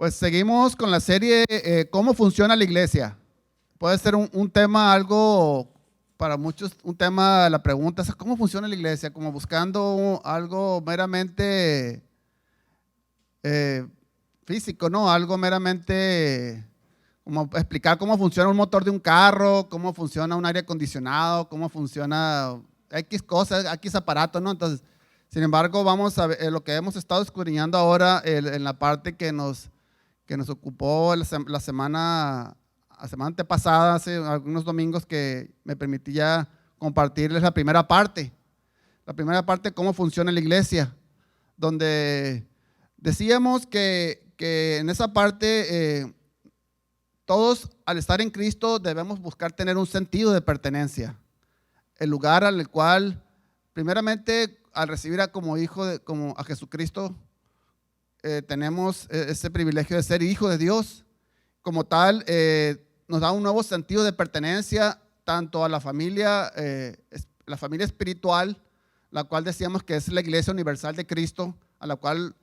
Pues seguimos con la serie ¿Cómo funciona la iglesia? Puede ser un tema algo, para muchos, un tema, la pregunta es ¿cómo funciona la iglesia? Como buscando algo meramente eh, físico, ¿no? Algo meramente, como explicar cómo funciona un motor de un carro, cómo funciona un aire acondicionado, cómo funciona X cosas, X aparatos, ¿no? Entonces, sin embargo, vamos a ver lo que hemos estado escudriñando ahora en la parte que nos ocupó la semana antepasada, hace algunos domingos que me permití ya compartirles la primera parte de cómo funciona la iglesia, donde decíamos que en esa parte todos al estar en Cristo debemos buscar tener un sentido de pertenencia, el lugar al cual primeramente al recibir como hijo, como a Jesucristo, tenemos ese privilegio de ser hijo de Dios. Como tal, nos da un nuevo sentido de pertenencia tanto a la familia espiritual, la cual decíamos que es la Iglesia Universal de Cristo, a la cual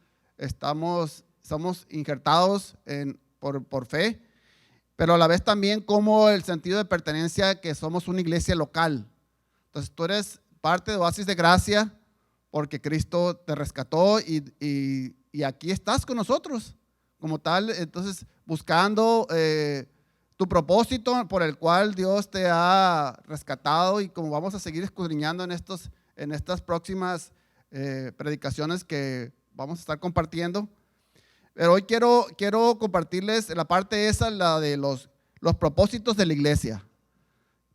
somos injertados por fe, pero a la vez también como el sentido de pertenencia que somos una iglesia local. Entonces tú eres parte de Oasis de Gracia porque Cristo te rescató y aquí estás con nosotros como tal. Entonces buscando tu propósito por el cual Dios te ha rescatado, y como vamos a seguir escudriñando en estas próximas predicaciones que vamos a estar compartiendo. Pero hoy quiero compartirles la parte esa, la de los propósitos de la iglesia.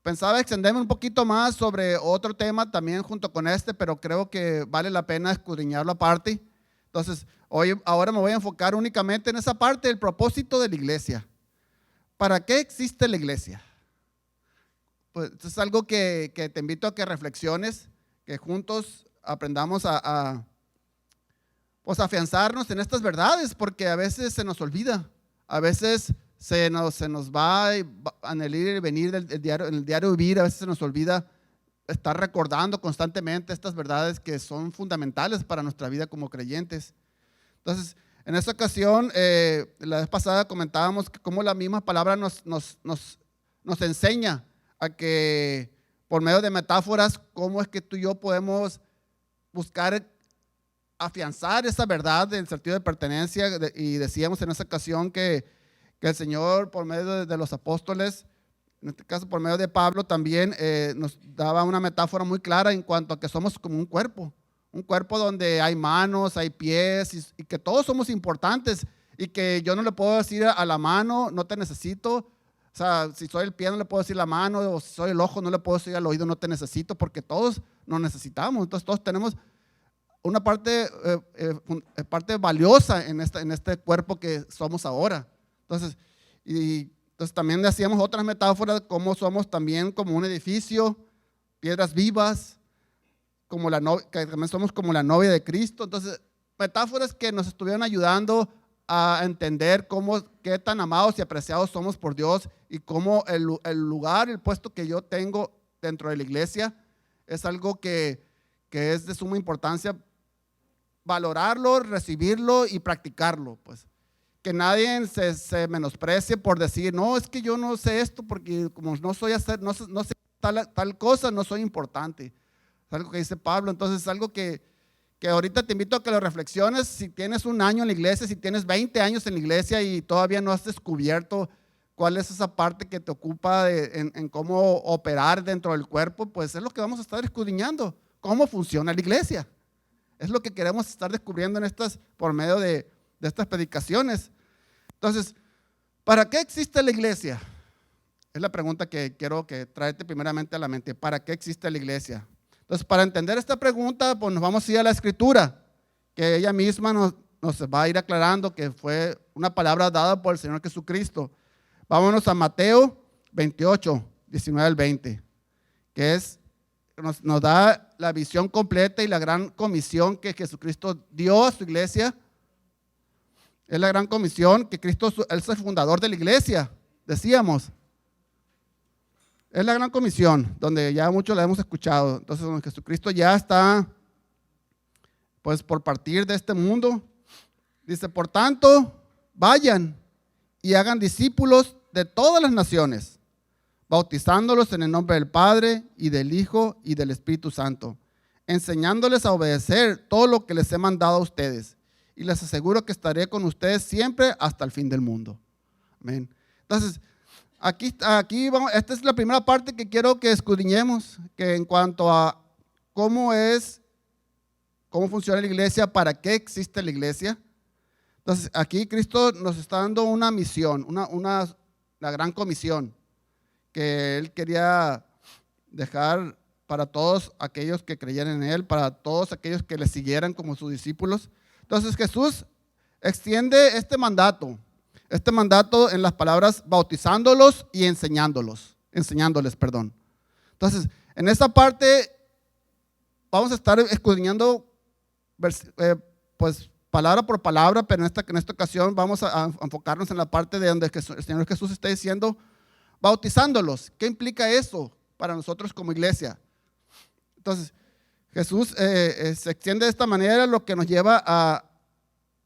Pensaba extenderme un poquito más sobre otro tema también junto con pero creo que vale la pena escudriñarlo aparte. Entonces, ahora me voy a enfocar únicamente en esa parte del propósito de la iglesia. ¿Para qué existe la iglesia? Pues es algo que te invito a que reflexiones, que juntos aprendamos pues afianzarnos en estas verdades, porque a veces se nos olvida, a veces se nos va en el ir y venir en el diario vivir, a veces se nos olvida estar recordando constantemente estas verdades que son fundamentales para nuestra vida como creyentes. Entonces, en esta ocasión, la vez pasada comentábamos que cómo la misma palabra nos enseña a que por medio de metáforas, cómo es que tú y yo podemos buscar afianzar esa verdad del sentido de pertenencia. Y decíamos en esa ocasión que el Señor, por medio de los apóstoles, en este caso por medio de Pablo, también nos daba una metáfora muy clara en cuanto a que somos como un cuerpo donde hay manos, hay pies, y que todos somos importantes, y que yo no le puedo decir a la mano, no te necesito. O sea, si soy el pie no le puedo decir la mano, o si soy el ojo no le puedo decir al oído, no te necesito, porque todos nos necesitamos. Entonces todos tenemos una parte valiosa en este cuerpo que somos ahora. Entonces también decíamos otras metáforas, como somos también como un edificio, piedras vivas, que también somos como la novia de Cristo. Entonces, metáforas que nos estuvieron ayudando a entender qué tan amados y apreciados somos por Dios, y cómo el lugar, el puesto que yo tengo dentro de la iglesia es algo que es de suma importancia valorarlo, recibirlo y practicarlo. Pues que nadie se menosprecie por decir, no, es que yo no sé esto, porque como no sé tal cosa, no soy importante. Es algo que dice Pablo. Entonces es algo que ahorita te invito a que lo reflexiones. Si tienes un año en la iglesia, si tienes 20 años en la iglesia y todavía no has descubierto cuál es esa parte que te ocupa en cómo operar dentro del cuerpo, pues es lo que vamos a estar escudriñando, cómo funciona la iglesia. Es lo que queremos estar descubriendo por medio de estas predicaciones. Entonces, ¿para qué existe la iglesia? Es la pregunta que quiero que traerte primeramente a la mente. ¿Para qué existe la iglesia? Entonces, para entender esta pregunta, pues nos vamos a ir a la Escritura, que ella misma nos va a ir aclarando que fue una palabra dada por el Señor Jesucristo. Vámonos a Mateo 28, 19 al 20, que nos da la visión completa y la gran comisión que Jesucristo dio a su iglesia. Es la gran comisión que Cristo es el fundador de la iglesia, decíamos. Es la gran comisión, donde ya muchos la hemos escuchado. Entonces, donde Jesucristo ya está, pues, por partir de este mundo. Dice, por tanto, vayan y hagan discípulos de todas las naciones, bautizándolos en el nombre del Padre y del Hijo y del Espíritu Santo, enseñándoles a obedecer todo lo que les he mandado a ustedes. Y les aseguro que estaré con ustedes siempre hasta el fin del mundo. Amén. Entonces, aquí vamos, esta es la primera parte que quiero que escudriñemos, que en cuanto a cómo funciona la iglesia, para qué existe la iglesia. Entonces, aquí Cristo nos está dando una misión, la gran comisión que Él quería dejar para todos aquellos que creyeran en Él, para todos aquellos que le siguieran como sus discípulos. Entonces, Jesús extiende este mandato en las palabras bautizándolos y enseñándoles. Entonces, en esta parte vamos a estar escudriñando pues palabra por palabra, pero en esta ocasión vamos a enfocarnos en la parte de donde el Señor Jesús está diciendo bautizándolos. ¿Qué implica eso para nosotros como iglesia? Entonces, Jesús se extiende de esta manera, lo que nos lleva a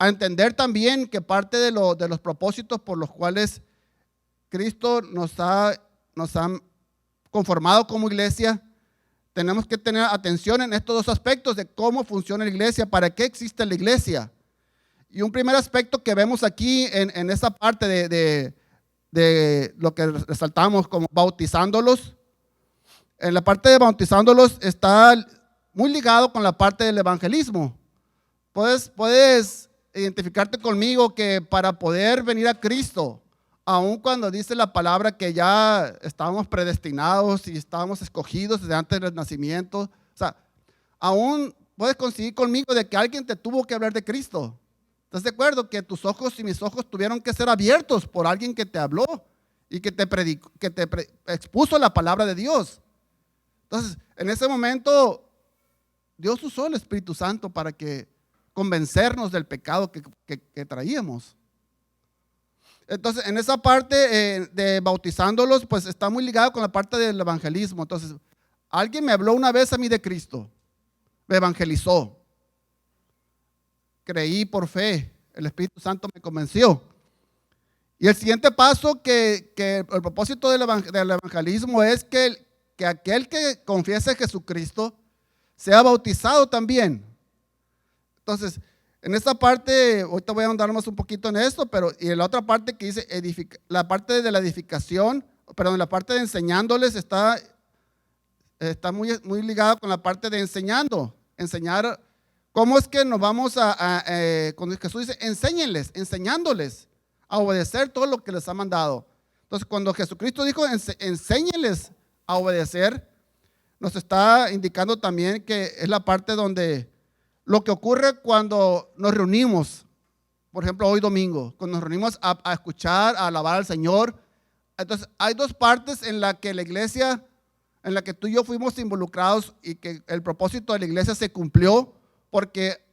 entender también que parte de los propósitos por los cuales Cristo nos ha conformado como iglesia, tenemos que tener atención en estos dos aspectos de cómo funciona la iglesia, para qué existe la iglesia. Y un primer aspecto que vemos aquí en esa parte de lo que resaltamos como bautizándolos, en la parte de bautizándolos está muy ligado con la parte del evangelismo. Puedes identificarte conmigo que para poder venir a Cristo, aun cuando dice la palabra que ya estábamos predestinados y estábamos escogidos desde antes del nacimiento, o sea, aún puedes conseguir conmigo de que alguien te tuvo que hablar de Cristo. ¿Estás de acuerdo? Que tus ojos y mis ojos tuvieron que ser abiertos por alguien que te habló y que te predicó, expuso la palabra de Dios. Entonces, en ese momento, Dios usó el Espíritu Santo para convencernos del pecado que traíamos. Entonces, en esa parte de bautizándolos, pues está muy ligado con la parte del evangelismo. Entonces, alguien me habló una vez a mí de Cristo, me evangelizó, creí por fe, el Espíritu Santo me convenció. Y el siguiente paso que el propósito del evangelismo es que aquel que confiese a Jesucristo sea bautizado también. Entonces, en esta parte, ahorita voy a ahondar más un poquito en esto, pero y en la otra parte que dice, la parte de la edificación, perdón, la parte de enseñándoles está muy ligada con la parte de enseñar cómo es que nos vamos cuando Jesús dice, enseñándoles a obedecer todo lo que les ha mandado. Entonces, cuando Jesucristo dijo, enséñenles a obedecer, nos está indicando también que es la parte donde lo que ocurre cuando nos reunimos, por ejemplo, hoy domingo, cuando nos reunimos a escuchar, a alabar al Señor. Entonces, hay dos partes en la que la iglesia, en la que tú y yo fuimos involucrados y que el propósito de la iglesia se cumplió porque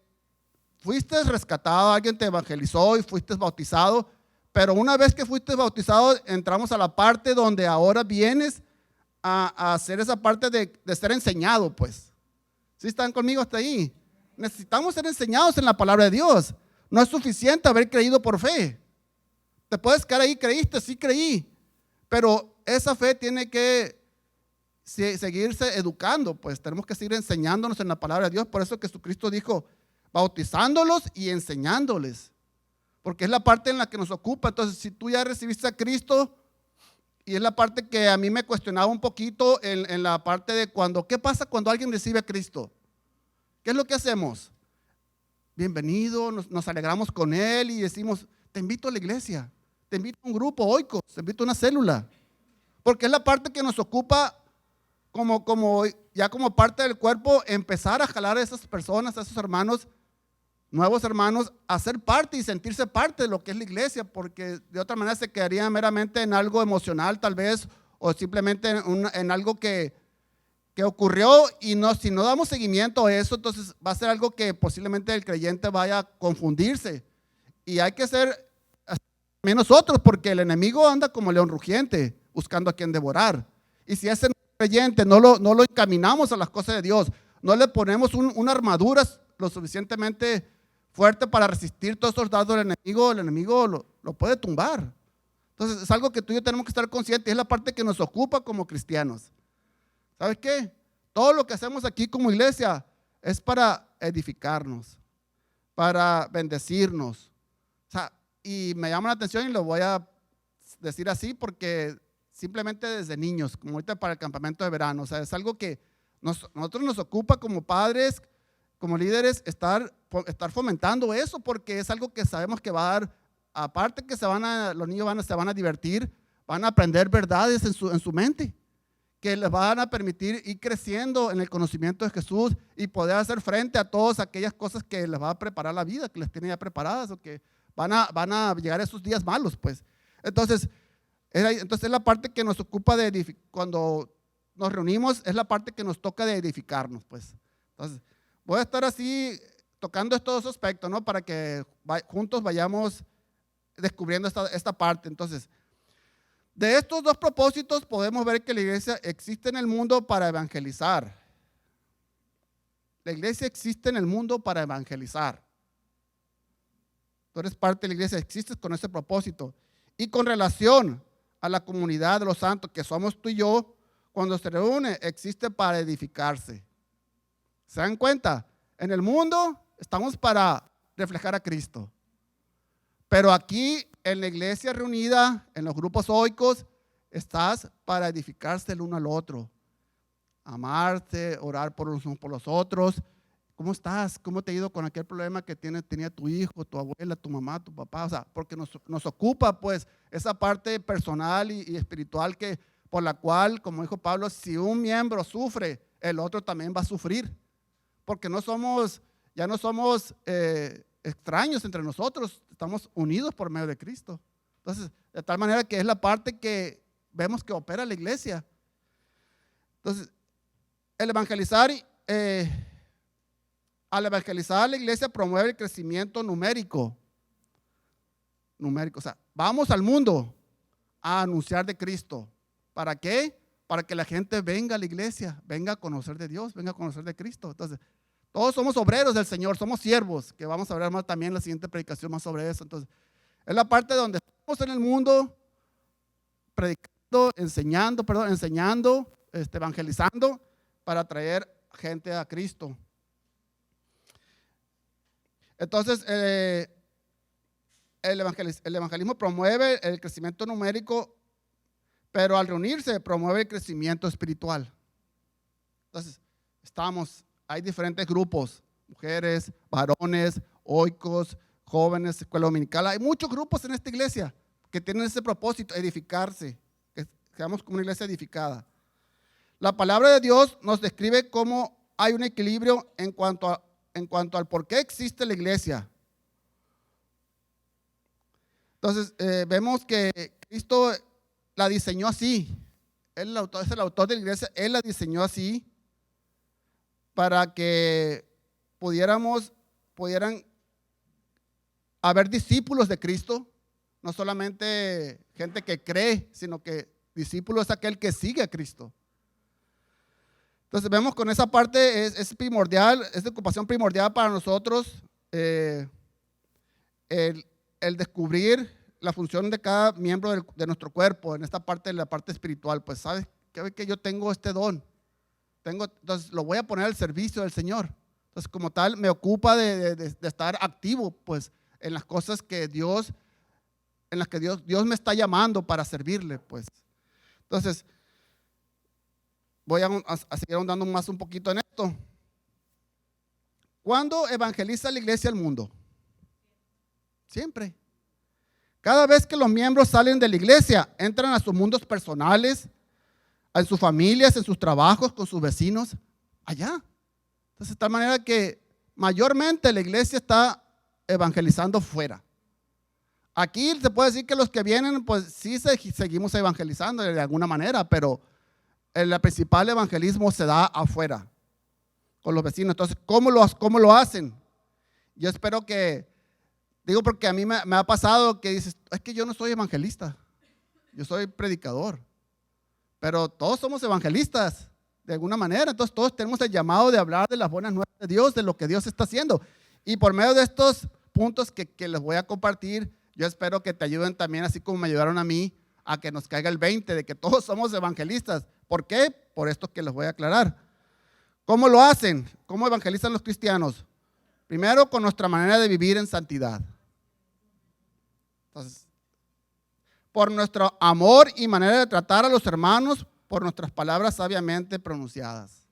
fuiste rescatado, alguien te evangelizó y fuiste bautizado, pero una vez que fuiste bautizado, entramos a la parte donde ahora vienes a hacer esa parte de ser enseñado, pues. ¿Sí están conmigo hasta ahí? Necesitamos ser enseñados en la palabra de Dios. No es suficiente haber creído por fe. Te puedes quedar ahí, creíste, sí creí, pero esa fe tiene que seguirse educando, pues tenemos que seguir enseñándonos en la palabra de Dios. Por eso Jesucristo dijo, bautizándolos y enseñándoles, porque es la parte en la que nos ocupa. Entonces, si tú ya recibiste a Cristo, y es la parte que a mí me cuestionaba un poquito en la parte de ¿qué pasa cuando alguien recibe a Cristo? ¿Qué es lo que hacemos? Bienvenido, nos alegramos con él y decimos, te invito a la iglesia, te invito a un grupo, oikos, te invito a una célula, porque es la parte que nos ocupa ya como parte del cuerpo, empezar a jalar a esas personas, a esos hermanos, nuevos hermanos, a ser parte y sentirse parte de lo que es la iglesia, porque de otra manera se quedaría meramente en algo emocional tal vez, o simplemente en algo que ocurrió, y si no damos seguimiento a eso, entonces va a ser algo que posiblemente el creyente vaya a confundirse, y hay que ser también nosotros, porque el enemigo anda como león rugiente, buscando a quien devorar, y si ese creyente no lo encaminamos a las cosas de Dios, no le ponemos una armadura lo suficientemente fuerte para resistir todos esos dardos del enemigo, el enemigo lo puede tumbar. Entonces es algo que tú y yo tenemos que estar conscientes, es la parte que nos ocupa como cristianos. ¿Sabes qué? Todo lo que hacemos aquí como iglesia es para edificarnos, para bendecirnos. O sea, y me llama la atención y lo voy a decir así porque simplemente desde niños, como ahorita para el campamento de verano, o sea, es algo que nosotros nos ocupa como padres, como líderes, estar fomentando eso, porque es algo que sabemos que va a dar, aparte que los niños se van a divertir, van a aprender verdades en su mente, que les van a permitir ir creciendo en el conocimiento de Jesús y poder hacer frente a todas aquellas cosas que les va a preparar la vida, que les tiene ya preparadas, o que van a llegar a esos días malos, pues. Entonces es la parte que nos ocupa cuando nos reunimos, es la parte que nos toca de edificarnos, pues. Entonces, voy a estar así tocando estos dos aspectos, ¿no? Para que juntos vayamos descubriendo esta parte. Entonces, de estos dos propósitos podemos ver que la iglesia existe en el mundo para evangelizar. La iglesia existe en el mundo para evangelizar. Tú eres parte de la iglesia, existes con ese propósito. Y con relación a la comunidad de los santos, que somos tú y yo, cuando se reúne, existe para edificarse. ¿Se dan cuenta? En el mundo estamos para reflejar a Cristo. Pero aquí en la iglesia reunida, en los grupos oicos, estás para edificarse el uno al otro. Amarse, orar por los otros. ¿Cómo estás? ¿Cómo te ha ido con aquel problema que tenía tu hijo, tu abuela, tu mamá, tu papá? O sea, porque nos ocupa pues esa parte personal y espiritual por la cual, como dijo Pablo, si un miembro sufre, el otro también va a sufrir. Porque ya no somos extraños entre nosotros, estamos unidos por medio de Cristo. Entonces, de tal manera que es la parte que vemos que opera la iglesia. Entonces, al evangelizar la iglesia promueve el crecimiento numérico. O sea, vamos al mundo a anunciar de Cristo. ¿Para qué? Para que la gente venga a la iglesia, venga a conocer de Dios, venga a conocer de Cristo. Entonces, todos somos obreros del Señor, somos siervos, que vamos a hablar más también en la siguiente predicación más sobre eso. Entonces, es la parte donde estamos en el mundo predicando, enseñando, evangelizando para traer gente a Cristo. Entonces, el evangelismo promueve el crecimiento numérico, pero al reunirse promueve el crecimiento espiritual. Entonces, hay diferentes grupos, mujeres, varones, oicos, jóvenes, escuela dominical. Hay muchos grupos en esta iglesia que tienen ese propósito, edificarse, que seamos como una iglesia edificada. La palabra de Dios nos describe cómo hay un equilibrio en cuanto al por qué existe la iglesia. Entonces, vemos que Cristo la diseñó así. Él es el autor de la iglesia, Él la diseñó así para que pudieran haber discípulos de Cristo, no solamente gente que cree, sino que discípulo es aquel que sigue a Cristo. Entonces vemos con esa parte es primordial, es de ocupación primordial para nosotros el descubrir la función de cada miembro de nuestro cuerpo, en esta parte de la parte espiritual. Pues sabes que yo tengo este don, entonces lo voy a poner al servicio del Señor. Entonces como tal me ocupa de estar activo pues en las cosas Dios me está llamando para servirle pues. Entonces voy a seguir ahondando más un poquito en esto. ¿Cuándo evangeliza la iglesia al mundo? Siempre. Cada vez que los miembros salen de la iglesia, entran a sus mundos personales, en sus familias, en sus trabajos, con sus vecinos, allá. Entonces, de tal manera que mayormente la iglesia está evangelizando fuera. Aquí se puede decir que los que vienen, pues sí seguimos evangelizando de alguna manera, pero el principal evangelismo se da afuera, con los vecinos. Entonces, ¿cómo lo hacen? Yo espero porque a mí me ha pasado que dices, es que yo no soy evangelista, yo soy predicador, pero todos somos evangelistas de alguna manera. Entonces todos tenemos el llamado de hablar de las buenas nuevas de Dios, de lo que Dios está haciendo. Y por medio de estos puntos que les voy a compartir, yo espero que te ayuden también, así como me ayudaron a mí, a que nos caiga el 20 de que todos somos evangelistas. ¿Por qué? Por esto que les voy a aclarar. ¿Cómo lo hacen? ¿Cómo evangelizan los cristianos? Primero, con nuestra manera de vivir en santidad. Entonces, por nuestro amor y manera de tratar a los hermanos, por nuestras palabras sabiamente pronunciadas.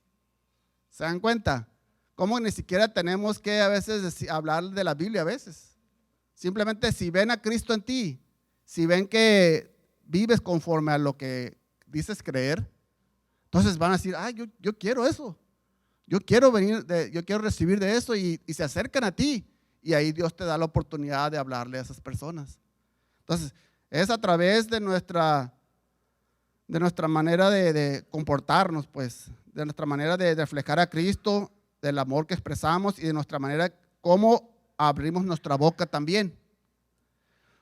¿Se dan cuenta? Cómo ni siquiera tenemos que a veces hablar de la Biblia a veces. Simplemente si ven a Cristo en ti, si ven que vives conforme a lo que dices creer, entonces van a decir, yo quiero eso. Yo quiero yo quiero recibir de eso y se acercan a ti. Y ahí Dios te da la oportunidad de hablarle a esas personas. Entonces, es a través de nuestra manera de comportarnos, pues, de nuestra manera de reflejar a Cristo, del amor que expresamos y de nuestra manera cómo abrimos nuestra boca también.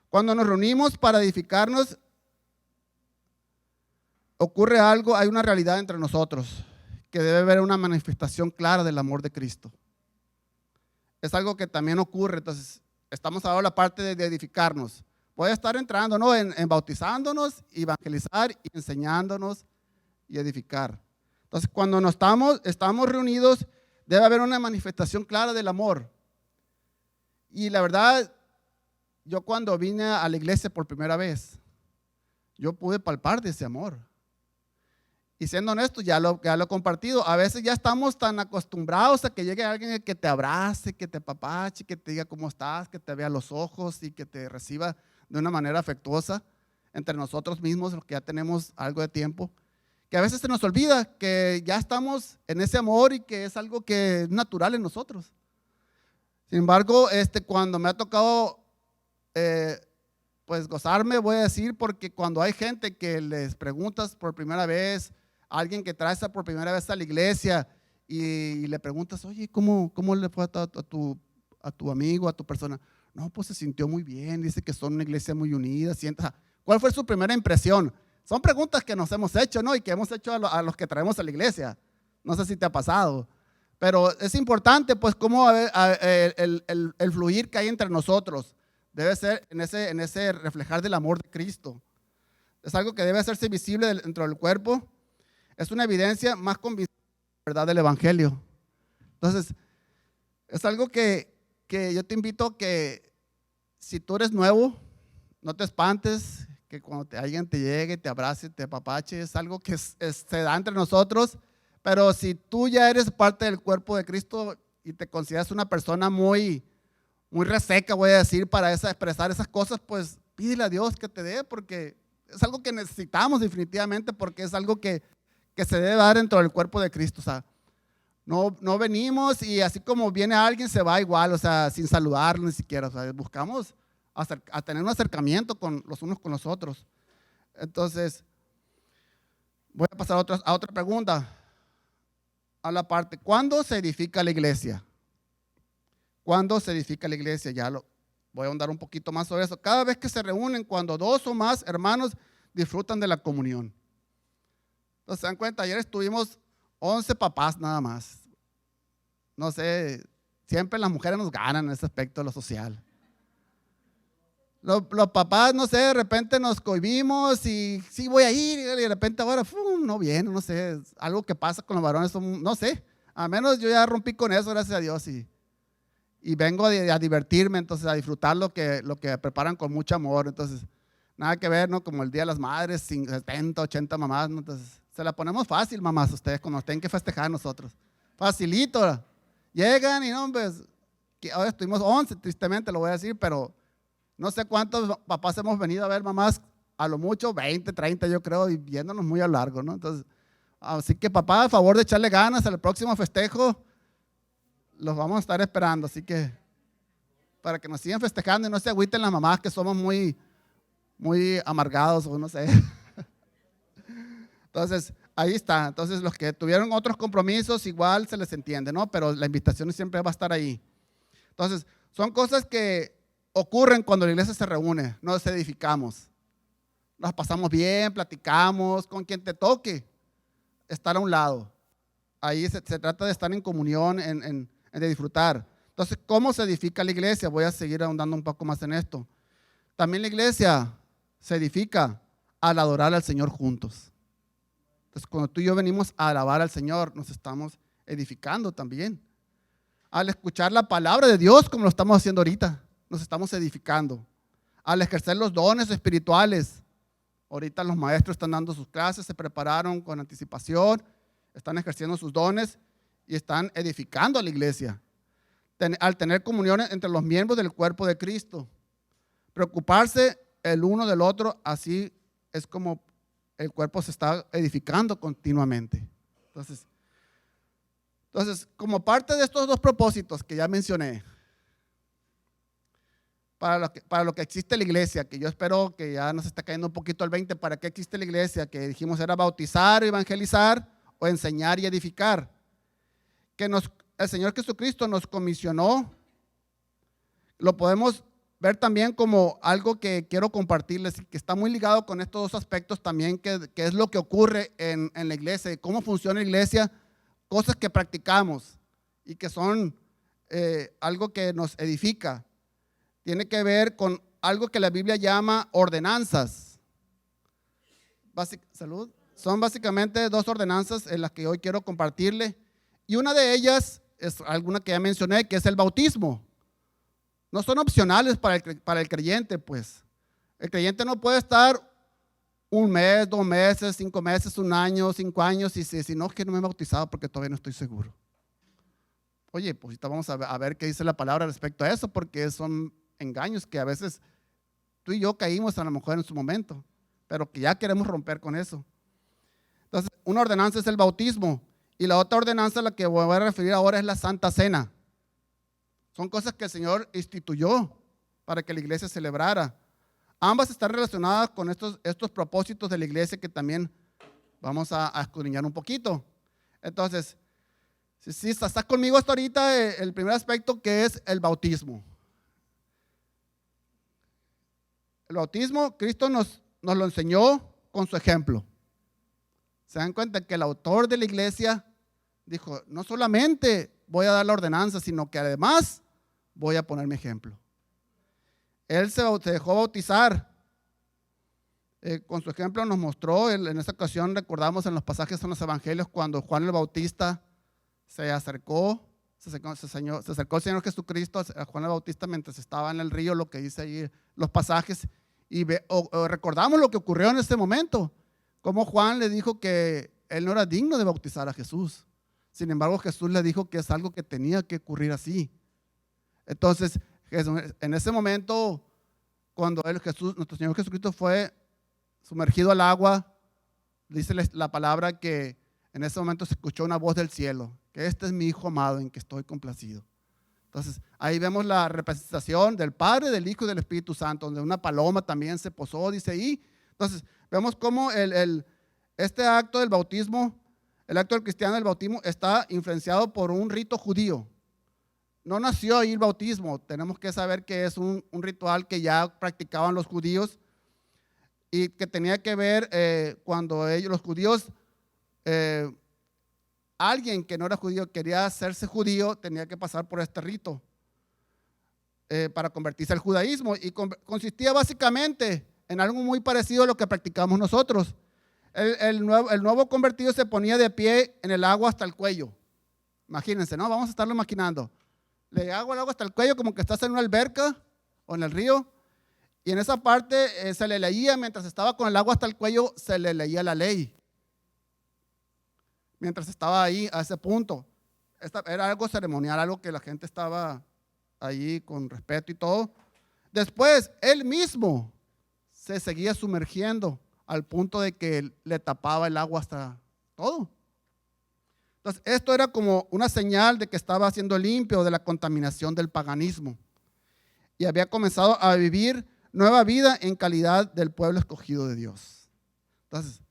Cuando nos reunimos para edificarnos, ocurre algo, hay una realidad entre nosotros, que debe haber una manifestación clara del amor de Cristo. Es algo que también ocurre, entonces, estamos ahora en la parte de edificarnos. Puede estar entrando, ¿no? En bautizándonos, evangelizar, y enseñándonos y edificar. Entonces, cuando estamos reunidos, debe haber una manifestación clara del amor. Y la verdad, yo cuando vine a la iglesia por primera vez, yo pude palpar de ese amor. Y siendo honesto, ya lo he compartido. A veces ya estamos tan acostumbrados a que llegue alguien que te abrace, que te apapache, que te diga cómo estás, que te vea a los ojos y que te reciba de una manera afectuosa entre nosotros mismos, los que ya tenemos algo de tiempo, que a veces se nos olvida que ya estamos en ese amor y que es algo que es natural en nosotros. Sin embargo, cuando me ha tocado pues gozarme, voy a decir, porque cuando hay gente que les preguntas por primera vez, alguien que traes por primera vez a la iglesia y le preguntas, oye, ¿cómo le fue a tu amigo, a tu persona? No, pues se sintió muy bien, dice que son una iglesia muy unida. ¿Cuál fue su primera impresión? Son preguntas que nos hemos hecho, ¿no? Y que hemos hecho a los que traemos a la iglesia. No sé si te ha pasado. Pero es importante, pues, cómo el fluir que hay entre nosotros debe ser en ese reflejar del amor de Cristo. Es algo que debe hacerse visible dentro del cuerpo. Es una evidencia más convincente de la verdad del Evangelio. Entonces, es algo que yo te invito a que si tú eres nuevo, no te espantes, que cuando alguien te llegue, te abrace, te apapache, es algo que se da entre nosotros, pero si tú ya eres parte del cuerpo de Cristo y te consideras una persona muy, muy reseca, voy a decir, para expresar esas cosas, pues pídele a Dios que te dé, porque es algo que necesitamos definitivamente, porque es algo que se debe dar dentro del cuerpo de Cristo. O sea, no venimos y así como viene alguien se va igual, o sea, sin saludarlo ni siquiera. O sea, buscamos a tener un acercamiento con los unos con los otros. Entonces, voy a pasar a otra pregunta. A la parte, ¿cuándo se edifica la iglesia? ¿Cuándo se edifica la iglesia? Voy a ahondar un poquito más sobre eso. Cada vez que se reúnen, cuando dos o más hermanos disfrutan de la comunión. Entonces, se dan cuenta, ayer estuvimos 11 papás nada más. No sé, siempre las mujeres nos ganan en ese aspecto de lo social. Los papás, no sé, de repente nos cohibimos y sí voy a ir, y de repente ahora no viene, no sé, algo que pasa con los varones, no sé. Al menos yo ya rompí con eso, gracias a Dios, y vengo a divertirme, entonces a disfrutar lo que preparan con mucho amor. Entonces, nada que ver, ¿no? Como el Día de las Madres, 70, 80 mamás, ¿no? Entonces, se la ponemos fácil, mamás, ustedes cuando tienen que festejar nosotros. Facilito. Llegan y no, pues, ahora estuvimos 11, tristemente lo voy a decir, pero no sé cuántos papás hemos venido a ver mamás, a lo mucho 20, 30 yo creo, y viéndonos muy a largo, ¿no? Entonces, así que papá, a favor de echarle ganas al próximo festejo, los vamos a estar esperando, así que para que nos sigan festejando y no se agüiten las mamás que somos muy, muy amargados o no sé. Entonces, ahí está. Entonces, los que tuvieron otros compromisos, igual se les entiende, ¿no? Pero la invitación siempre va a estar ahí. Entonces, son cosas que ocurren cuando la iglesia se reúne, nos edificamos. Nos pasamos bien, platicamos con quien te toque estar a un lado. Ahí se trata de estar en comunión, de disfrutar. Entonces, ¿cómo se edifica la iglesia? Voy a seguir ahondando un poco más en esto. También la iglesia se edifica al adorar al Señor juntos. Entonces, cuando tú y yo venimos a alabar al Señor, nos estamos edificando también. Al escuchar la palabra de Dios, como lo estamos haciendo ahorita, nos estamos edificando. Al ejercer los dones espirituales, ahorita los maestros están dando sus clases, se prepararon con anticipación, están ejerciendo sus dones y están edificando a la iglesia. Al tener comuniones entre los miembros del cuerpo de Cristo, preocuparse el uno del otro, así es como el cuerpo se está edificando continuamente. Entonces, como parte de estos dos propósitos que ya mencioné, para lo que existe la iglesia, que yo espero que ya nos está cayendo un poquito el 20, ¿para qué existe la iglesia? Que dijimos era bautizar, evangelizar o enseñar y edificar. El Señor Jesucristo nos comisionó. Lo podemos ver también como algo que quiero compartirles, que está muy ligado con estos dos aspectos también, que es lo que ocurre en la iglesia, cómo funciona la iglesia, cosas que practicamos y que son algo que nos edifica. Tiene que ver con algo que la Biblia llama ordenanzas. Salud. Son básicamente dos ordenanzas en las que hoy quiero compartirle. Y una de ellas es alguna que ya mencioné, que es el bautismo. No son opcionales para el creyente, pues. El creyente no puede estar un mes, 2 meses, 5 meses, 1 año, 5 años y si no, es que no me he bautizado porque todavía no estoy seguro. Oye, pues ahorita vamos a ver qué dice la palabra respecto a eso, porque son engaños que a veces tú y yo caímos a lo mejor en su momento, pero que ya queremos romper con eso. Entonces, una ordenanza es el bautismo y la otra ordenanza a la que voy a referir ahora es la Santa Cena. Son cosas que el Señor instituyó para que la iglesia celebrara. Ambas están relacionadas con estos propósitos de la iglesia que también vamos a escudriñar un poquito. Entonces, si estás conmigo hasta ahorita, el primer aspecto que es el bautismo. El bautismo, Cristo nos lo enseñó con su ejemplo. Se dan cuenta que el autor de la iglesia dijo, no solamente voy a dar la ordenanza, sino que además voy a poner mi ejemplo. Él se dejó bautizar. Con su ejemplo nos mostró, en esta ocasión recordamos en los pasajes en los evangelios cuando Juan el Bautista se acercó al Señor Jesucristo, a Juan el Bautista mientras estaba en el río, lo que dice ahí los pasajes, y recordamos lo que ocurrió en este momento, como Juan le dijo que él no era digno de bautizar a Jesús. Sin embargo, Jesús le dijo que es algo que tenía que ocurrir así. Entonces, en ese momento, cuando nuestro Señor Jesucristo fue sumergido al agua, dice la palabra que en ese momento se escuchó una voz del cielo, que este es mi Hijo amado en que estoy complacido. Entonces, ahí vemos la representación del Padre, del Hijo y del Espíritu Santo, donde una paloma también se posó, dice ahí. Entonces, vemos cómo este acto del bautismo, el acto del cristiano del bautismo, está influenciado por un rito judío. No nació ahí el bautismo, tenemos que saber que es un ritual que ya practicaban los judíos y que tenía que ver cuando los judíos, alguien que no era judío quería hacerse judío, tenía que pasar por este rito para convertirse al judaísmo y consistía básicamente en algo muy parecido a lo que practicamos nosotros. El nuevo convertido se ponía de pie en el agua hasta el cuello. Imagínense, ¿no? Vamos a estarlo imaginando. Le hago el agua hasta el cuello como que estás en una alberca o en el río. Y en esa parte se le leía, mientras estaba con el agua hasta el cuello, se le leía la ley. Mientras estaba ahí a ese punto. Era algo ceremonial, algo que la gente estaba ahí con respeto y todo. Después, él mismo se seguía sumergiendo al punto de que le tapaba el agua hasta todo. Entonces, esto era como una señal de que estaba siendo limpio de la contaminación del paganismo y había comenzado a vivir nueva vida en calidad del pueblo escogido de Dios. Entonces,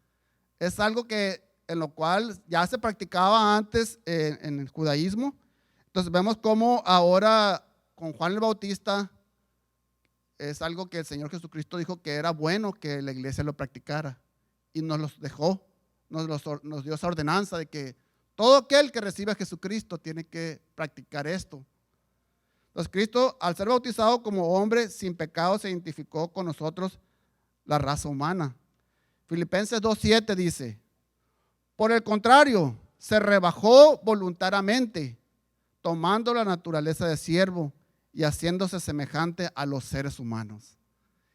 es algo en lo cual ya se practicaba antes en el judaísmo. Entonces, vemos cómo ahora con Juan el Bautista es algo que el Señor Jesucristo dijo que era bueno que la iglesia lo practicara y nos los dejó, nos dio esa ordenanza de que todo aquel que recibe a Jesucristo tiene que practicar esto. Entonces Cristo, al ser bautizado como hombre sin pecado, se identificó con nosotros, la raza humana. Filipenses 2:7 dice, por el contrario, se rebajó voluntariamente, tomando la naturaleza de siervo y haciéndose semejante a los seres humanos.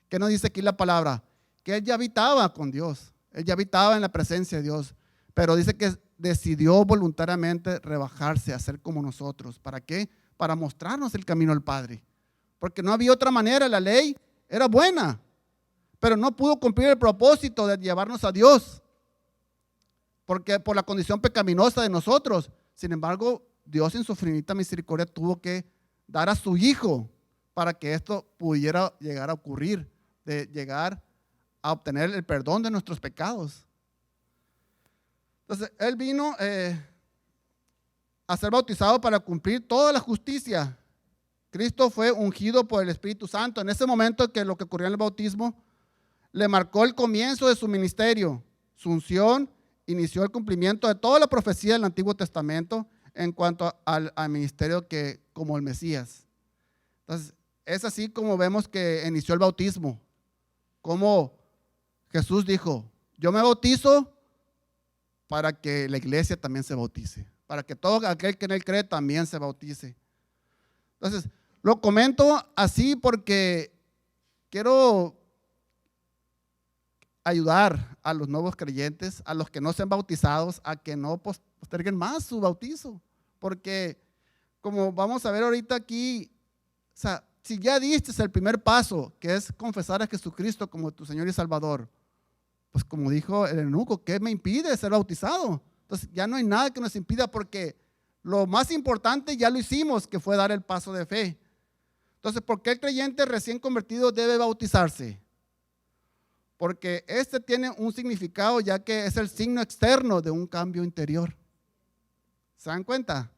¿Qué nos dice aquí la palabra? Que él ya habitaba con Dios, él ya habitaba en la presencia de Dios, pero dice que decidió voluntariamente rebajarse, a ser como nosotros. ¿Para qué? Para mostrarnos el camino al Padre. Porque no había otra manera, la ley era buena, pero no pudo cumplir el propósito de llevarnos a Dios, porque por la condición pecaminosa de nosotros. Sin embargo, Dios en su infinita misericordia tuvo que dar a su Hijo para que esto pudiera llegar a ocurrir, de llegar a obtener el perdón de nuestros pecados. Entonces, Él vino a ser bautizado para cumplir toda la justicia. Cristo fue ungido por el Espíritu Santo. En ese momento que lo que ocurrió en el bautismo le marcó el comienzo de su ministerio. Su unción inició el cumplimiento de toda la profecía del Antiguo Testamento en cuanto al ministerio que como el Mesías. Entonces, es así como vemos que inició el bautismo. Como Jesús dijo, yo me bautizo para que la iglesia también se bautice, para que todo aquel que en él cree también se bautice. Entonces, lo comento así porque quiero ayudar a los nuevos creyentes, a los que no sean bautizados, a que no posterguen más su bautizo. Porque como vamos a ver ahorita aquí, o sea, si ya diste el primer paso, que es confesar a Jesucristo como tu Señor y Salvador, pues como dijo el eunuco, ¿qué me impide ser bautizado? Entonces ya no hay nada que nos impida, porque lo más importante ya lo hicimos, que fue dar el paso de fe. Entonces, ¿por qué el creyente recién convertido debe bautizarse? Porque este tiene un significado, ya que es el signo externo de un cambio interior. ¿Se dan cuenta?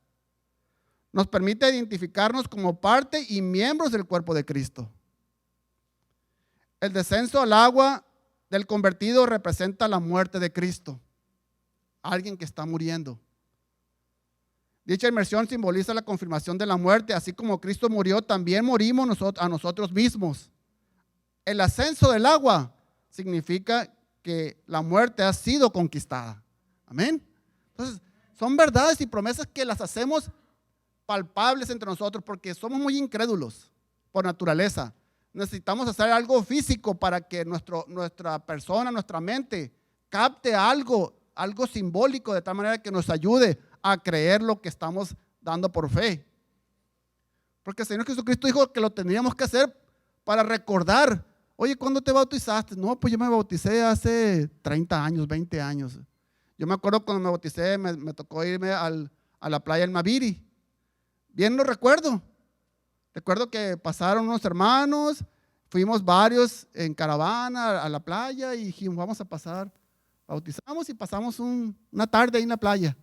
Nos permite identificarnos como parte y miembros del cuerpo de Cristo. El descenso al agua del convertido representa la muerte de Cristo. Alguien que está muriendo. Dicha inmersión simboliza la confirmación de la muerte. Así como Cristo murió, también morimos a nosotros mismos. El ascenso del agua significa que la muerte ha sido conquistada. Amén. Entonces, son verdades y promesas que las hacemos palpables entre nosotros, porque somos muy incrédulos por naturaleza. Necesitamos hacer algo físico para que nuestra persona, nuestra mente capte algo simbólico, de tal manera que nos ayude a creer lo que estamos dando por fe. Porque el Señor Jesucristo dijo que lo tendríamos que hacer para recordar. Oye, ¿cuándo te bautizaste? No, pues yo me bauticé hace 30 años, 20 años. Yo me acuerdo cuando me bauticé, me tocó irme a la playa del Maviri. Bien lo recuerdo. Recuerdo que pasaron unos hermanos, fuimos varios en caravana a la playa y dijimos, vamos a pasar. Bautizamos y pasamos una tarde ahí en la playa.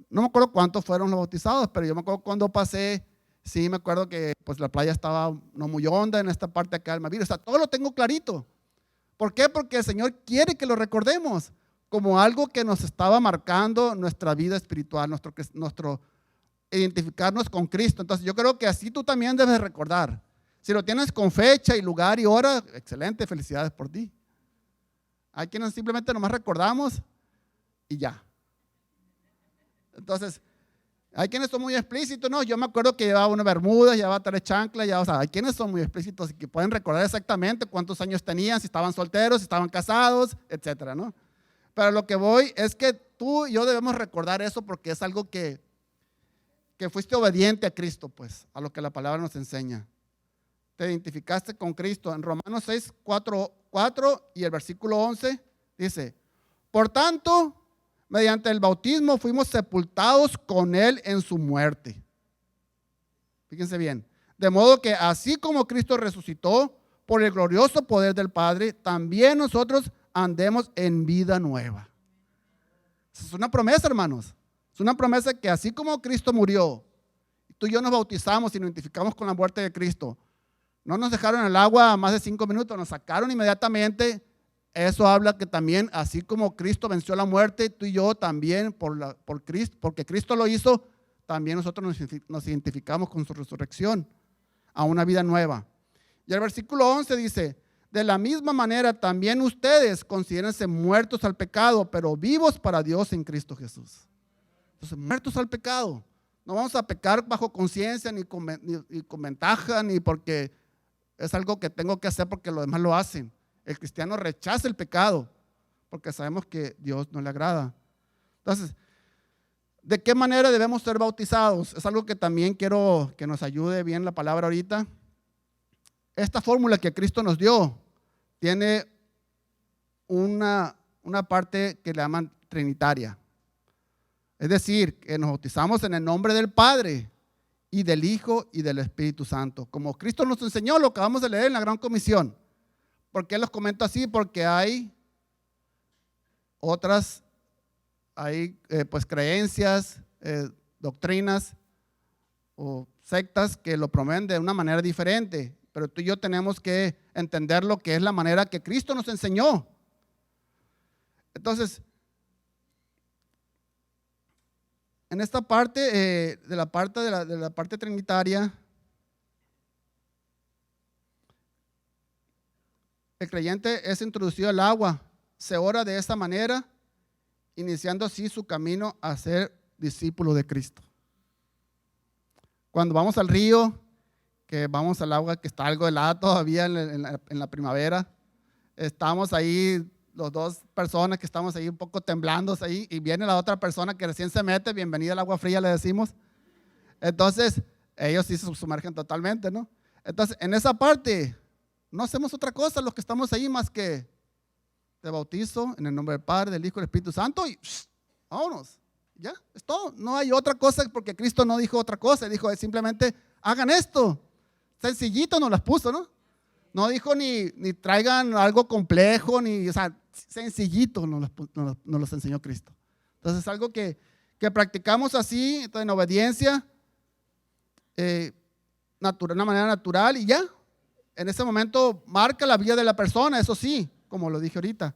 No me acuerdo cuántos fueron los bautizados, pero yo me acuerdo cuando pasé, sí me acuerdo que pues la playa estaba no muy honda en esta parte acá del Maviri. O sea, todo lo tengo clarito. ¿Por qué? Porque el Señor quiere que lo recordemos como algo que nos estaba marcando nuestra vida espiritual, nuestro identificarnos con Cristo. Entonces yo creo que así tú también debes recordar. Si lo tienes con fecha y lugar y hora, excelente, felicidades por ti. Hay quienes simplemente nomás recordamos y ya. Entonces, hay quienes son muy explícitos, no, yo me acuerdo que llevaba una bermuda, llevaba 3 chanclas, o sea, hay quienes son muy explícitos y que pueden recordar exactamente cuántos años tenían, si estaban solteros, si estaban casados, etcétera, ¿no? Pero lo que voy es que tú y yo debemos recordar eso, porque es algo que fuiste obediente a Cristo, pues, a lo que la palabra nos enseña. Te identificaste con Cristo. En Romanos 6, 4 y el versículo 11 dice, por tanto, mediante el bautismo fuimos sepultados con Él en su muerte. Fíjense bien. De modo que así como Cristo resucitó por el glorioso poder del Padre, también nosotros andemos en vida nueva. Esa es una promesa, hermanos. Es una promesa que así como Cristo murió, tú y yo nos bautizamos y nos identificamos con la muerte de Cristo. No nos dejaron en el agua más de 5 minutos, nos sacaron inmediatamente. Eso habla que también, así como Cristo venció la muerte, tú y yo también, por Cristo, porque Cristo lo hizo, también nosotros nos identificamos con su resurrección a una vida nueva. Y el versículo 11 dice, de la misma manera también ustedes considérense muertos al pecado, pero vivos para Dios en Cristo Jesús. Entonces, muertos al pecado. No vamos a pecar bajo conciencia, ni con ventaja, ni porque es algo que tengo que hacer porque los demás lo hacen. El cristiano rechaza el pecado porque sabemos que Dios no le agrada. Entonces, ¿de qué manera debemos ser bautizados? Es algo que también quiero que nos ayude bien la palabra ahorita. Esta fórmula que Cristo nos dio tiene una parte que le llaman trinitaria. Es decir, que nos bautizamos en el nombre del Padre y del Hijo y del Espíritu Santo. Como Cristo nos enseñó, lo que acabamos de leer en la Gran Comisión. ¿Por qué los comento así? Porque hay otras, pues creencias, doctrinas o sectas que lo promueven de una manera diferente. Pero tú y yo tenemos que entender lo que es la manera que Cristo nos enseñó. Entonces, en esta parte, de la parte trinitaria, el creyente es introducido al agua, se ora de esta manera, iniciando así su camino a ser discípulo de Cristo. Cuando vamos al río, que vamos al agua que está algo helada todavía en la primavera, estamos ahí, los dos personas que estamos ahí un poco temblando ahí, y viene la otra persona que recién se mete, bienvenida al agua fría le decimos. Entonces, ellos sí se sumergen totalmente, ¿no? Entonces, en esa parte, no hacemos otra cosa los que estamos ahí más que te bautizo en el nombre del Padre, del Hijo y del Espíritu Santo y vámonos. Ya, es todo. No hay otra cosa porque Cristo no dijo otra cosa, dijo simplemente hagan esto. Sencillito nos las puso, ¿no? No dijo ni traigan algo complejo, o sea, sencillito nos los enseñó Cristo. Entonces es algo que practicamos así, entonces, en obediencia, una manera natural y ya. En ese momento marca la vida de la persona, eso sí, como lo dije ahorita.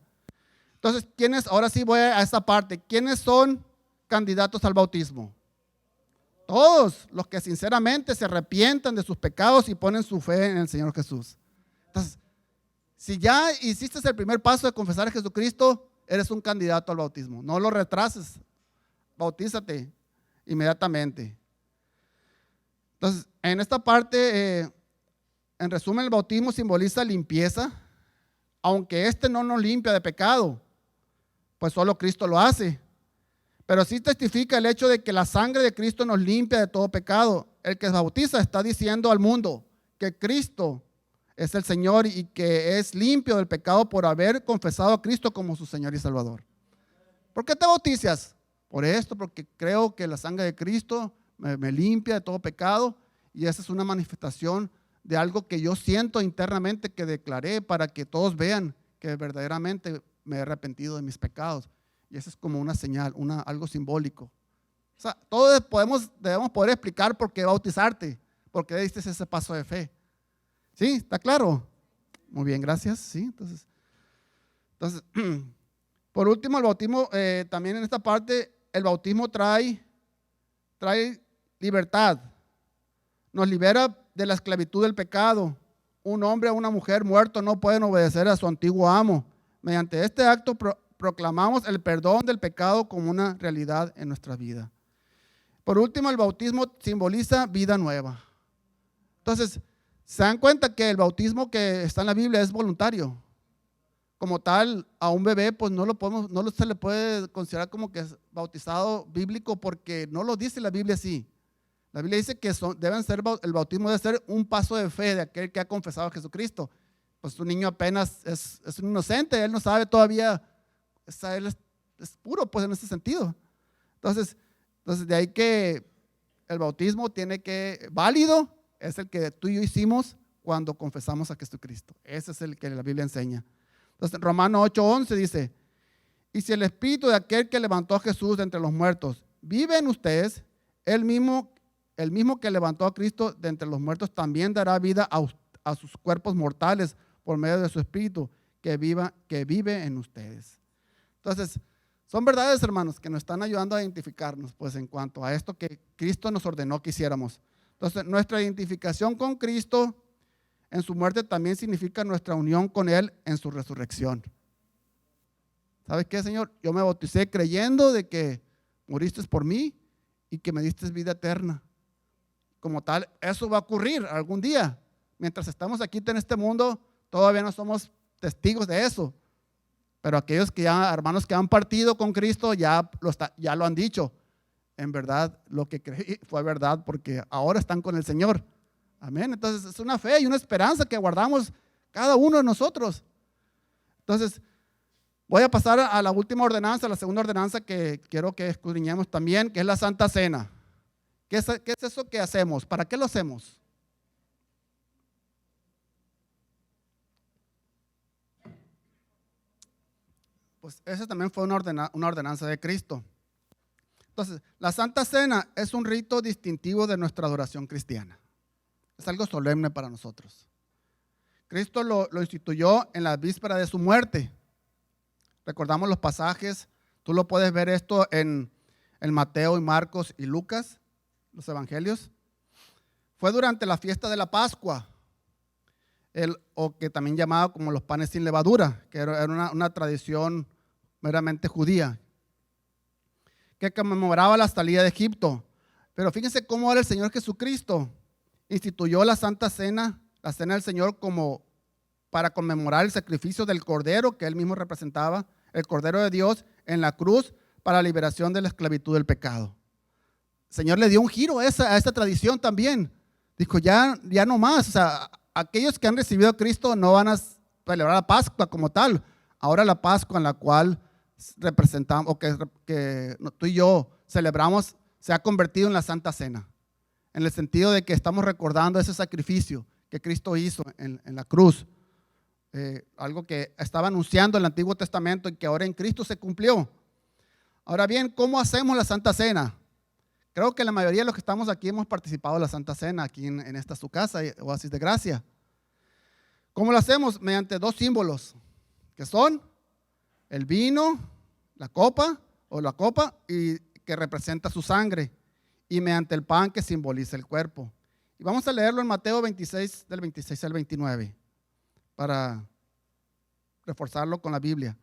Entonces, ahora sí voy a esta parte. ¿Quiénes son candidatos al bautismo? Todos los que sinceramente se arrepientan de sus pecados y ponen su fe en el Señor Jesús. Entonces, si ya hiciste el primer paso de confesar a Jesucristo, eres un candidato al bautismo. No lo retrases, bautízate inmediatamente. Entonces, en esta parte, en resumen, el bautismo simboliza limpieza, aunque no nos limpia de pecado, pues solo Cristo lo hace. Pero sí testifica el hecho de que la sangre de Cristo nos limpia de todo pecado. El que se bautiza está diciendo al mundo que Cristo es el Señor y que es limpio del pecado por haber confesado a Cristo como su Señor y Salvador. ¿Por qué te bautizas? Por esto, porque creo que la sangre de Cristo me limpia de todo pecado y esa es una manifestación de algo que yo siento internamente que declaré para que todos vean que verdaderamente me he arrepentido de mis pecados. Y eso es como una señal, algo simbólico. O sea, todos debemos poder explicar por qué bautizarte, por qué diste ese paso de fe. ¿Sí? ¿Está claro? Muy bien, gracias. Sí, entonces por último, el bautismo, también en esta parte, el bautismo trae libertad. Nos libera de la esclavitud del pecado. Un hombre o una mujer muerto no pueden obedecer a su antiguo amo. Mediante este acto proclamamos el perdón del pecado como una realidad en nuestra vida. Por último, el bautismo simboliza vida nueva. Entonces, se dan cuenta que el bautismo que está en la Biblia es voluntario. Como tal, a un bebé, pues no se le puede considerar como que es bautizado bíblico porque no lo dice la Biblia así. La Biblia dice que el bautismo debe ser un paso de fe de aquel que ha confesado a Jesucristo. Pues un niño apenas es un inocente, él no sabe todavía, él es puro pues en ese sentido. Entonces de ahí que el bautismo válido es el que tú y yo hicimos cuando confesamos a Jesucristo. Ese es el que la Biblia enseña. Entonces Romanos 8:11 dice, y si el espíritu de aquel que levantó a Jesús de entre los muertos vive en ustedes, el mismo que levantó a Cristo de entre los muertos también dará vida a sus cuerpos mortales por medio de su espíritu que vive en ustedes. Entonces, Son verdades, hermanos, que nos están ayudando a identificarnos, pues, en cuanto a esto que Cristo nos ordenó que hiciéramos. Entonces, nuestra identificación con Cristo en su muerte también significa nuestra unión con Él en su resurrección. ¿Sabes qué, Señor? Yo me bauticé creyendo de que moriste por mí y que me diste vida eterna. Como tal, eso va a ocurrir algún día. Mientras estamos aquí en este mundo, todavía no somos testigos de eso. Pero aquellos que ya, hermanos que han partido con Cristo, ya lo han dicho. En verdad, lo que creí fue verdad porque ahora están con el Señor. Amén. Entonces, es una fe y una esperanza que guardamos cada uno de nosotros. Entonces, voy a pasar a la última ordenanza, la segunda ordenanza que quiero que escudriñemos también, que es la Santa Cena. ¿Qué es eso que hacemos? ¿Para qué lo hacemos? Pues esa también fue una ordenanza de Cristo. Entonces, la Santa Cena es un rito distintivo de nuestra adoración cristiana. Es algo solemne para nosotros. Cristo lo instituyó en la víspera de su muerte. Recordamos los pasajes, tú lo puedes ver esto en Mateo y Marcos y Lucas, los evangelios. Fue durante la fiesta de la Pascua, o que también llamaba como los panes sin levadura, que era una tradición meramente judía, que conmemoraba la salida de Egipto. Pero fíjense cómo ahora el Señor Jesucristo instituyó la Santa Cena, la Cena del Señor, como para conmemorar el sacrificio del Cordero que Él mismo representaba, el Cordero de Dios en la cruz para la liberación de la esclavitud del pecado. El Señor le dio un giro a esta tradición también. Dijo, ya no más. O sea, aquellos que han recibido a Cristo no van a celebrar la Pascua como tal. Ahora la Pascua en la cual representamos, o que tú y yo celebramos, se ha convertido en la Santa Cena. En el sentido de que estamos recordando ese sacrificio que Cristo hizo en la cruz. Algo que estaba anunciando el Antiguo Testamento y que ahora en Cristo se cumplió. Ahora bien, ¿cómo hacemos la Santa Cena? Creo que la mayoría de los que estamos aquí hemos participado de la Santa Cena aquí en esta su casa, Oasis de Gracia. ¿Cómo lo hacemos? Mediante dos símbolos, que son el vino, la copa y que representa su sangre, y mediante el pan que simboliza el cuerpo. Y vamos a leerlo en Mateo 26, del 26 al 29, para reforzarlo con la Biblia.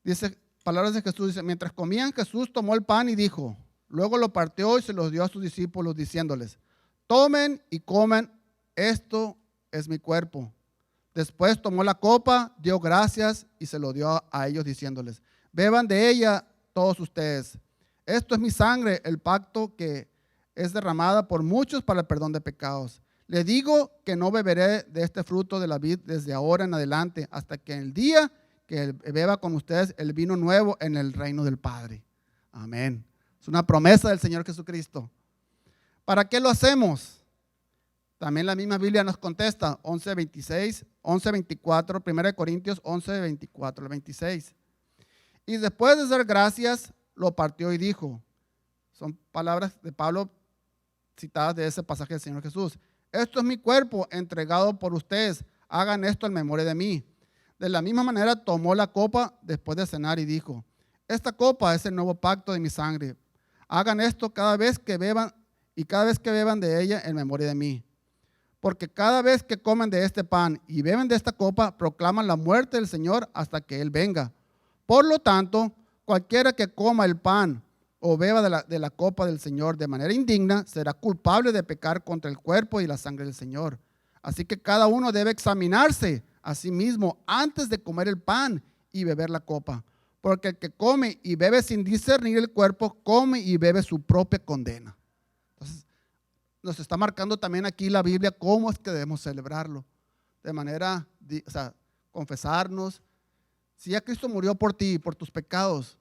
Dice, palabras de Jesús, dice, mientras comían, Jesús tomó el pan y dijo, luego lo partió y se los dio a sus discípulos, diciéndoles, tomen y coman, esto es mi cuerpo. Después tomó la copa, dio gracias y se lo dio a ellos, diciéndoles, beban de ella todos ustedes. Esto es mi sangre, el pacto que es derramada por muchos para el perdón de pecados. Le digo que no beberé de este fruto de la vid desde ahora en adelante, hasta que el día que beba con ustedes el vino nuevo en el reino del Padre. Amén. Es una promesa del Señor Jesucristo. ¿Para qué lo hacemos? También la misma Biblia nos contesta, 11:26, 11:24, 1 Corintios 11:24 al 26. Y después de dar gracias, lo partió y dijo, son palabras de Pablo citadas de ese pasaje del Señor Jesús, esto es mi cuerpo entregado por ustedes, hagan esto en memoria de mí. De la misma manera tomó la copa después de cenar y dijo, esta copa es el nuevo pacto de mi sangre, hagan esto cada vez que beban y cada vez que beban de ella en memoria de mí. Porque cada vez que comen de este pan y beben de esta copa, proclaman la muerte del Señor hasta que Él venga. Por lo tanto, cualquiera que coma el pan o beba de la copa del Señor de manera indigna, será culpable de pecar contra el cuerpo y la sangre del Señor. Así que cada uno debe examinarse a sí mismo antes de comer el pan y beber la copa. Porque el que come y bebe sin discernir el cuerpo, come y bebe su propia condena. Entonces, nos está marcando también aquí la Biblia cómo es que debemos celebrarlo. De manera, confesarnos. Si ya Cristo murió por ti, por tus pecados,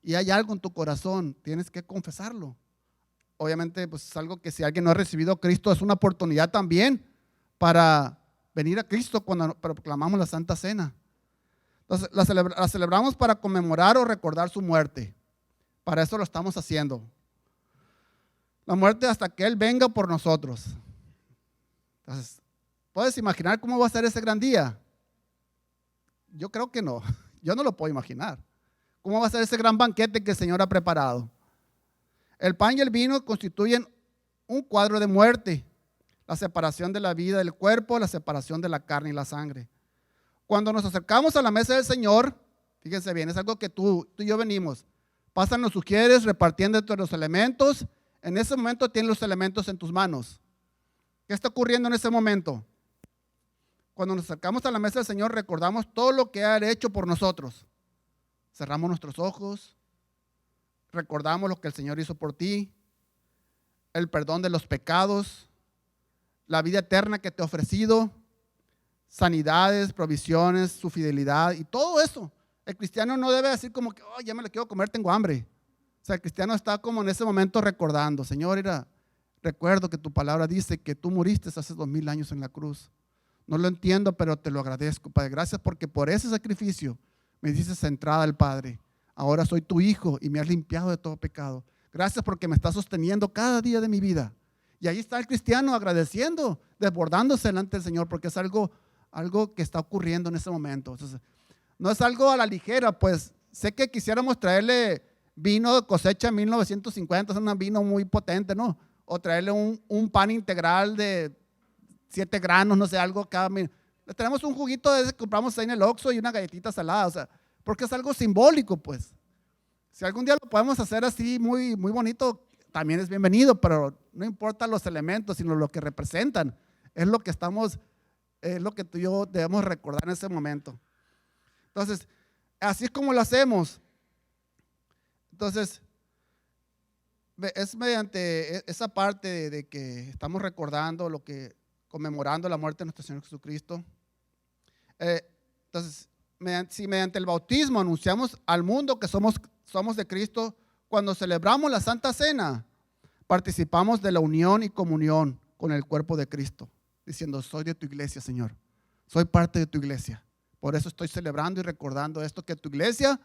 y hay algo en tu corazón, tienes que confesarlo. Obviamente, pues es algo que si alguien no ha recibido a Cristo, es una oportunidad también para venir a Cristo cuando proclamamos la Santa Cena. Entonces, la celebramos para conmemorar o recordar su muerte. Para eso lo estamos haciendo. La muerte hasta que Él venga por nosotros. Entonces, ¿puedes imaginar cómo va a ser ese gran día? Yo creo que no. Yo no lo puedo imaginar. ¿Cómo va a ser ese gran banquete que el Señor ha preparado? El pan y el vino constituyen un cuadro de muerte, la separación de la vida del cuerpo, la separación de la carne y la sangre. Cuando nos acercamos a la mesa del Señor, fíjense bien, es algo que tú y yo venimos. Pasan los sugieres repartiendo entre los elementos. En ese momento tienes los elementos en tus manos. ¿Qué está ocurriendo en ese momento? Cuando nos acercamos a la mesa del Señor, recordamos todo lo que ha hecho por nosotros. Cerramos nuestros ojos, recordamos lo que el Señor hizo por ti, el perdón de los pecados, la vida eterna que te ha ofrecido, sanidades, provisiones, su fidelidad y todo eso. El cristiano no debe decir como que, oh, ya me lo quiero comer, tengo hambre. O sea, el cristiano está como en ese momento recordando, Señor, recuerdo que tu palabra dice que tú muriste hace 2000 años en la cruz. No lo entiendo, pero te lo agradezco, Padre. Gracias porque por ese sacrificio me dices entrada al Padre. Ahora soy tu hijo y me has limpiado de todo pecado. Gracias porque me estás sosteniendo cada día de mi vida. Y ahí está el cristiano agradeciendo, desbordándose delante del Señor, porque es algo que está ocurriendo en ese momento. Entonces, no es algo a la ligera, pues sé que quisiéramos traerle vino de cosecha en 1950, es un vino muy potente, ¿no? O traerle un pan integral de 7 granos, no sé, algo cada. Le tenemos un juguito de ese que compramos ahí en el Oxxo y una galletita salada, o sea, porque es algo simbólico, pues. Si algún día lo podemos hacer así muy, muy bonito, también es bienvenido, pero no importa los elementos, sino lo que representan. Es lo que tú y yo debemos recordar en ese momento. Entonces, así es como lo hacemos. Entonces, es mediante esa parte de que estamos recordando conmemorando la muerte de nuestro Señor Jesucristo. Entonces, si mediante el bautismo anunciamos al mundo que somos de Cristo, cuando celebramos la Santa Cena, participamos de la unión y comunión con el cuerpo de Cristo, diciendo, soy de tu iglesia, Señor, soy parte de tu iglesia. Por eso estoy celebrando y recordando esto que tu iglesia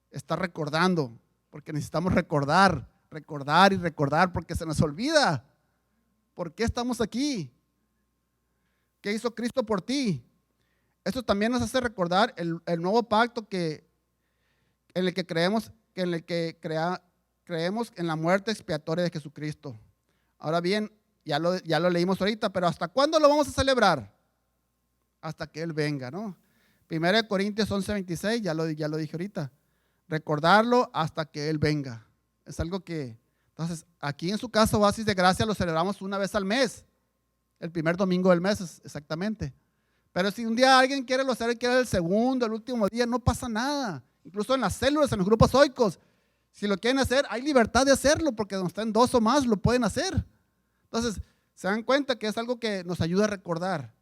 está recordando, porque necesitamos recordar y recordar, porque se nos olvida. ¿Por qué estamos aquí? ¿Qué hizo Cristo por ti? Esto también nos hace recordar el nuevo pacto en el que creemos en la muerte expiatoria de Jesucristo. Ahora bien, ya lo leímos ahorita, pero ¿hasta cuándo lo vamos a celebrar? Hasta que Él venga, ¿no? 1 Corintios 11:26, ya lo dije ahorita. Recordarlo hasta que Él venga. Es algo que, entonces, aquí en su casa Oasis de Gracia lo celebramos una vez al mes. El primer domingo del mes, exactamente. Pero si un día alguien quiere lo hacer, quiere el segundo, el último día, no pasa nada. Incluso en las células, en los grupos oicos, si lo quieren hacer, hay libertad de hacerlo, porque donde estén 2 o más, lo pueden hacer. Entonces, se dan cuenta que es algo que nos ayuda a recordar.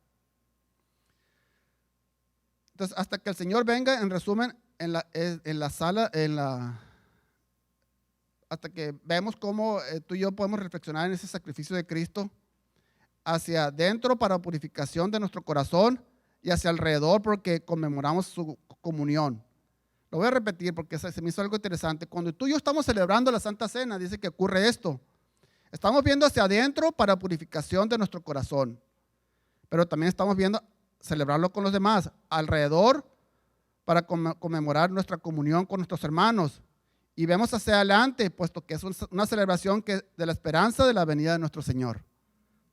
Entonces, hasta que el Señor venga, en resumen, hasta que vemos cómo tú y yo podemos reflexionar en ese sacrificio de Cristo, hacia adentro para purificación de nuestro corazón y hacia alrededor porque conmemoramos su comunión. Lo voy a repetir porque se me hizo algo interesante. Cuando tú y yo estamos celebrando la Santa Cena, dice que ocurre esto. Estamos viendo hacia adentro para purificación de nuestro corazón, pero también estamos viendo celebrarlo con los demás, alrededor para conmemorar nuestra comunión con nuestros hermanos. Y vemos hacia adelante, puesto que es una celebración de la esperanza de la venida de nuestro Señor.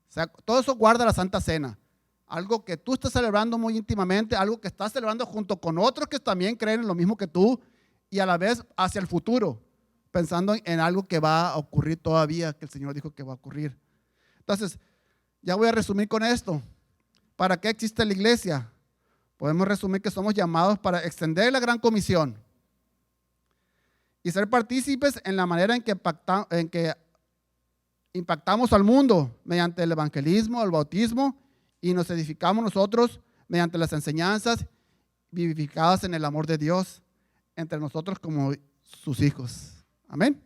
O sea, todo eso guarda la Santa Cena. Algo que tú estás celebrando muy íntimamente, algo que estás celebrando junto con otros que también creen en lo mismo que tú y a la vez hacia el futuro, pensando en algo que va a ocurrir todavía, que el Señor dijo que va a ocurrir. Entonces, ya voy a resumir con esto. ¿Para qué existe la iglesia? Podemos resumir que somos llamados para extender la gran comisión y ser partícipes en la manera en que impactamos al mundo mediante el evangelismo, el bautismo, y nos edificamos nosotros mediante las enseñanzas vivificadas en el amor de Dios entre nosotros como sus hijos. Amén.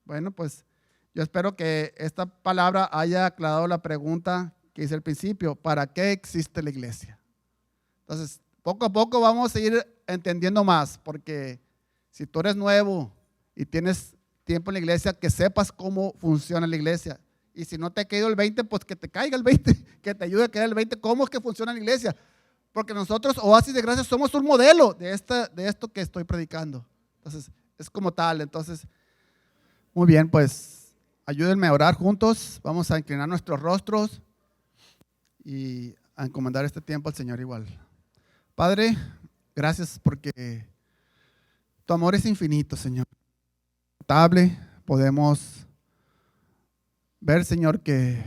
Bueno, pues yo espero que esta palabra haya aclarado la pregunta que hice al principio: ¿para qué existe la iglesia? Entonces, poco a poco vamos a ir entendiendo más, porque si tú eres nuevo y tienes tiempo en la iglesia, que sepas cómo funciona la iglesia. Y si no te ha caído el 20, pues que te caiga el 20, que te ayude a caer el 20, cómo es que funciona la iglesia. Porque nosotros, Oasis de Gracia, somos un modelo de esto que estoy predicando. Entonces, es como tal. Entonces, muy bien, pues ayúdenme a orar juntos. Vamos a inclinar nuestros rostros y a encomendar este tiempo al Señor igual. Padre, gracias porque tu amor es infinito, Señor. Podemos ver, Señor, que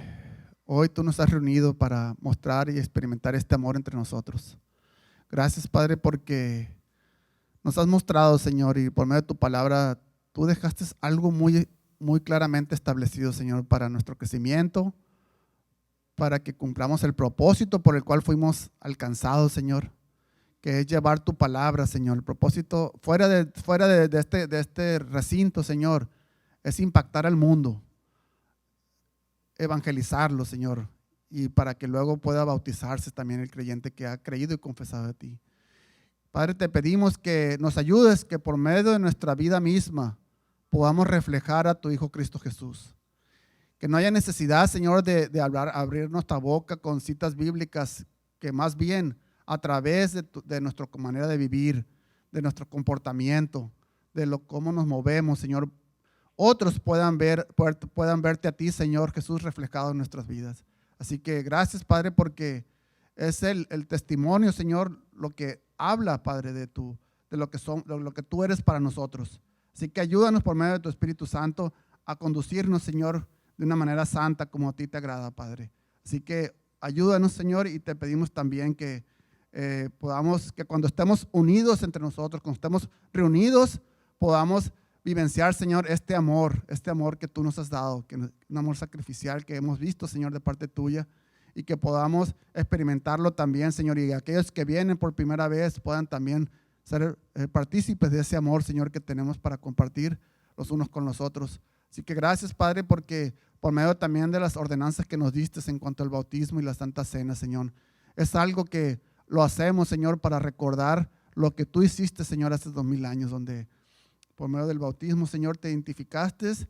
hoy tú nos has reunido para mostrar y experimentar este amor entre nosotros. Gracias, Padre, porque nos has mostrado, Señor, y por medio de tu palabra, tú dejaste algo muy, muy claramente establecido, Señor, para nuestro crecimiento, para que cumplamos el propósito por el cual fuimos alcanzados, Señor, que es llevar tu palabra, Señor. El propósito fuera de este recinto, Señor, es impactar al mundo, evangelizarlo, Señor, y para que luego pueda bautizarse también el creyente que ha creído y confesado de ti. Padre, te pedimos que nos ayudes, que por medio de nuestra vida misma podamos reflejar a tu Hijo Cristo Jesús. Que no haya necesidad, Señor, de abrir nuestra boca con citas bíblicas, que más bien a través de nuestra manera de vivir, de nuestro comportamiento, de cómo nos movemos, Señor, otros puedan verte a ti, Señor Jesús, reflejado en nuestras vidas. Así que gracias, Padre, porque es el testimonio, Señor, lo que habla, Padre, de lo que tú eres para nosotros. Así que ayúdanos por medio de tu Espíritu Santo a conducirnos, Señor, de una manera santa como a ti te agrada, Padre. Así que ayúdanos, Señor, y te pedimos también que que cuando estemos unidos entre nosotros, cuando estemos reunidos, podamos vivenciar, Señor, este amor que tú nos has dado, un amor sacrificial que hemos visto, Señor, de parte tuya, y que podamos experimentarlo también, Señor, y aquellos que vienen por primera vez puedan también ser partícipes de ese amor, Señor, que tenemos para compartir los unos con los otros. Así que gracias, Padre, porque por medio también de las ordenanzas que nos diste en cuanto al bautismo y la Santa Cena, Señor, es algo que lo hacemos, Señor, para recordar lo que tú hiciste, Señor, hace 2000 años, donde por medio del bautismo, Señor, te identificaste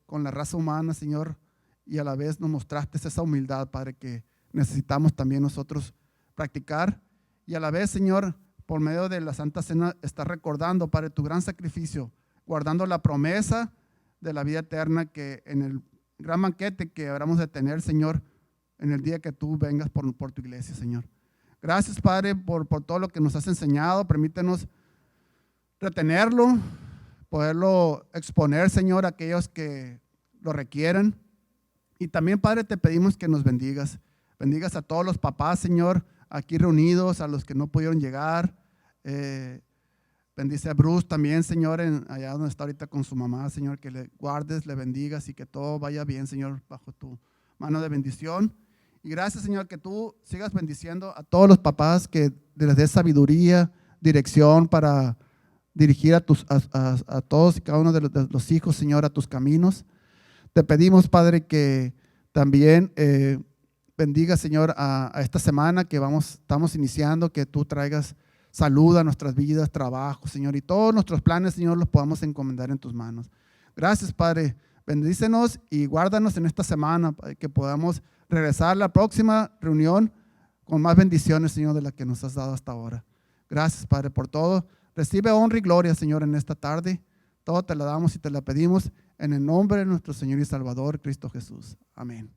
con la raza humana, Señor, y a la vez nos mostraste esa humildad, Padre, que necesitamos también nosotros practicar. Y a la vez, Señor, por medio de la Santa Cena, estás recordando, Padre, tu gran sacrificio, guardando la promesa de la vida eterna que en el gran banquete que habremos de tener, Señor, en el día que tú vengas por tu iglesia, Señor. Gracias, Padre, por todo lo que nos has enseñado. Permítenos retenerlo, poderlo exponer, Señor, a aquellos que lo requieran. Y también, Padre, te pedimos que nos bendigas. Bendigas a todos los papás, Señor, aquí reunidos, a los que no pudieron llegar. Bendice a Bruce también, Señor, allá donde está ahorita con su mamá, Señor, que le guardes, le bendigas y que todo vaya bien, Señor, bajo tu mano de bendición. Y gracias, Señor, que tú sigas bendiciendo a todos los papás, que les des sabiduría, dirección para dirigir a todos y cada uno de los hijos, Señor, a tus caminos. Te pedimos, Padre, que también bendiga, Señor, a esta semana que estamos iniciando, que tú traigas salud a nuestras vidas, trabajo, Señor, y todos nuestros planes, Señor, los podamos encomendar en tus manos. Gracias, Padre. Bendícenos y guárdanos en esta semana, Padre, que podamos regresar a la próxima reunión con más bendiciones, Señor, de las que nos has dado hasta ahora. Gracias, Padre, por todo. Recibe honra y gloria, Señor, en esta tarde. Todo te la damos y te la pedimos en el nombre de nuestro Señor y Salvador, Cristo Jesús. Amén.